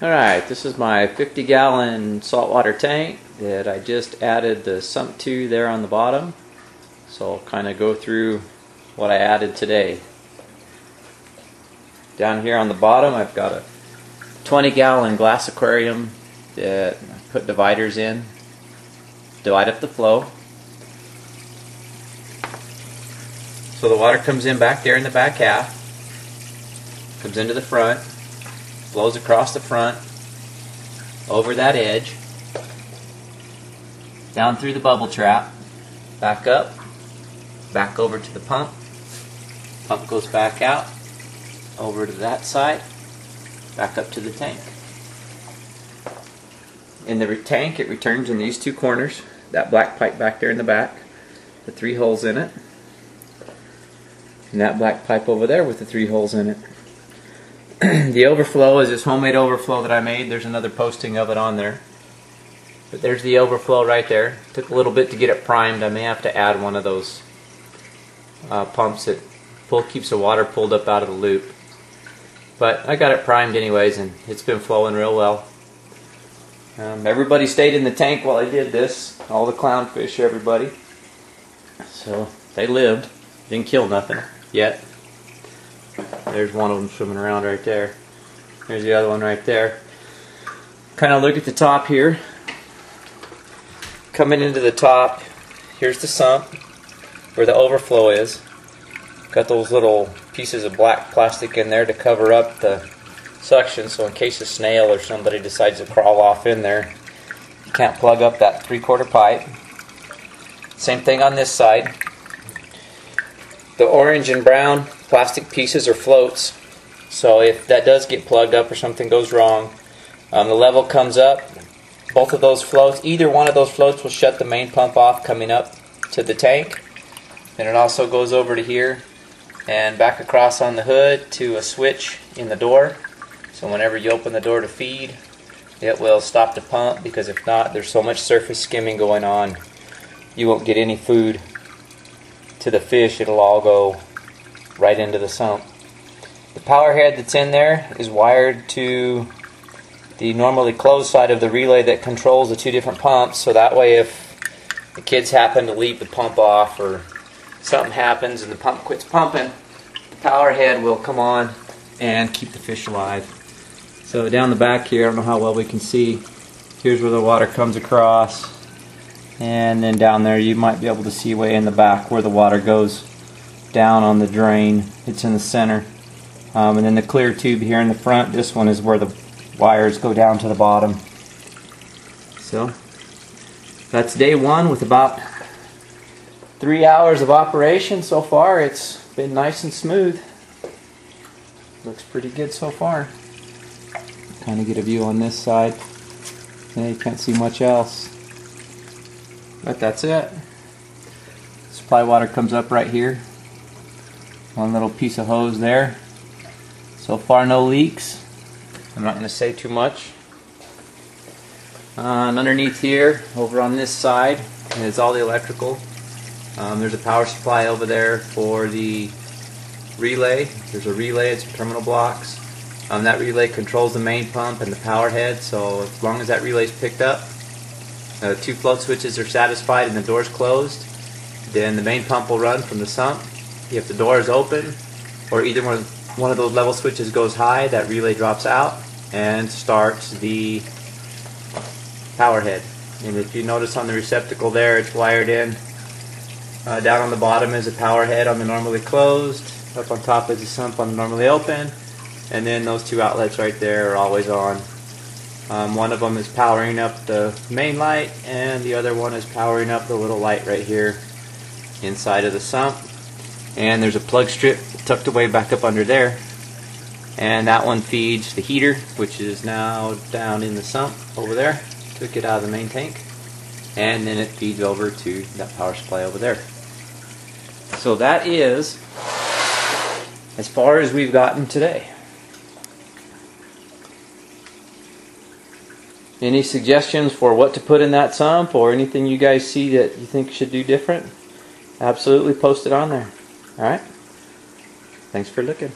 Alright, this is my 50-gallon saltwater tank that I just added the sump to there on the bottom. So I'll kind of go through what I added today. Down here on the bottom I've got a 20-gallon glass aquarium that I put dividers in, divide up the flow. So the water comes in back there in the back half, comes into the front, flows across the front, over that edge, down through the bubble trap, back up, back over to the pump. Pump goes back out, over to that side, back up to the tank. In the tank it returns in these two corners, that black pipe back there in the back, the 3 holes in it, and that black pipe over there with the 3 holes in it. The overflow is this homemade overflow that I made. There's another posting of it on there. But there's the overflow right there. Took a little bit to get it primed. I may have to add one of those pumps that keeps the water pulled up out of the loop. But I got it primed anyways, and it's been flowing real well. Everybody stayed in the tank while I did this. All the clownfish, everybody. So they lived. Didn't kill nothing yet. There's one of them swimming around right there. There's the other one right there. Kind of look at the top here. Coming into the top, here's the sump where the overflow is. Got those little pieces of black plastic in there to cover up the suction, so in case a snail or somebody decides to crawl off in there, you can't plug up that 3/4 pipe. Same thing on this side. The orange and brown plastic pieces are floats, so if that does get plugged up or something goes wrong, the level comes up. Both of those floats, either one of those floats will shut the main pump off coming up to the tank. And it also goes over to here and back across on the hood to a switch in the door. So whenever you open the door to feed, it will stop the pump, because if not, there's so much surface skimming going on, you won't get any food to the fish. It'll all go right into the sump. The power head that's in there is wired to the normally closed side of the relay that controls the 2 different pumps, so that way if the kids happen to leave the pump off or something happens and the pump quits pumping, the power head will come on and keep the fish alive. So down the back here, I don't know how well we can see, here's where the water comes across, and then down there you might be able to see way in the back where the water goes down on the drain. It's in the center. And then the clear tube here in the front, this one is where the wires go down to the bottom. So that's day 1 with about 3 hours of operation so far. It's been nice and smooth. Looks pretty good so far. Kind of get a view on this side. Yeah, you can't see much else. But that's it. Supply water comes up right here. One little piece of hose there. So far no leaks. I'm not going to say too much. And underneath here, over on this side, is all the electrical. There's a power supply over there for the relay. There's a relay, it's terminal blocks. That relay controls the main pump and the power head, so as long as that relay is picked up, 2 float switches are satisfied and the door's closed, then the main pump will run from the sump. If the door is open, or either one of those level switches goes high, that relay drops out and starts the power head. And if you notice on the receptacle there, it's wired in. Down on the bottom is a power head on the normally closed, up on top is a sump on the normally open, and then those 2 outlets right there are always on. One of them is powering up the main light, and the other one is powering up the little light right here inside of the sump. And there's a plug strip tucked away back up under there, and that one feeds the heater, which is now down in the sump over there. Took it out of the main tank, and then it feeds over to that power supply over there. So that is as far as we've gotten today. Any suggestions for what to put in that sump, or anything you guys see that you think should do different? Absolutely post it on there. Alright? Thanks for looking.